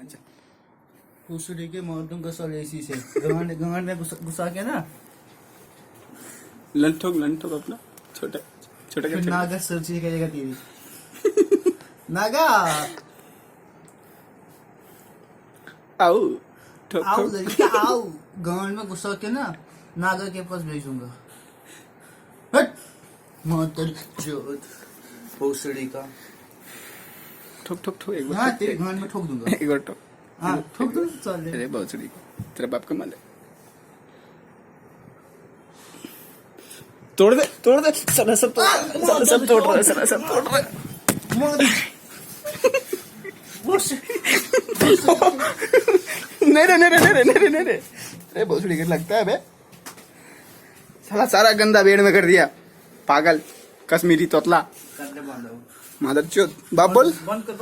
अच्छा पूछड़ी के मार दूंगा सलेसी से गंगान गंगान में घुसा के ना लंठोक अपना छोटा छोटा फिर क्या नागा सर्ची करेगा तेरी नागा आओ ठोक आओ ठोक लड़की आओ गंगान में घुसा के ना नागा के पास भेजूंगा हट मातर चोद पूछड़ी का ठोक ठोक ठोक एक बार हाँ तेरे गंगान में ठोक दूंगा एक बार ठोक हाँ ठोक दूँ चल दे अरे भोसड़ी को तेरा बाप का माल है तोड़ दे साला सब तोड़ रहा है साला सब तोड़ रहा है मार नहीं रे अरे भोसड़ी का लगता है बे साला सारा गंदा बेड़ में कर दिया पागल कश्मीरी तोतला कर दे बंद मादर चोद बाप बोल बंद कर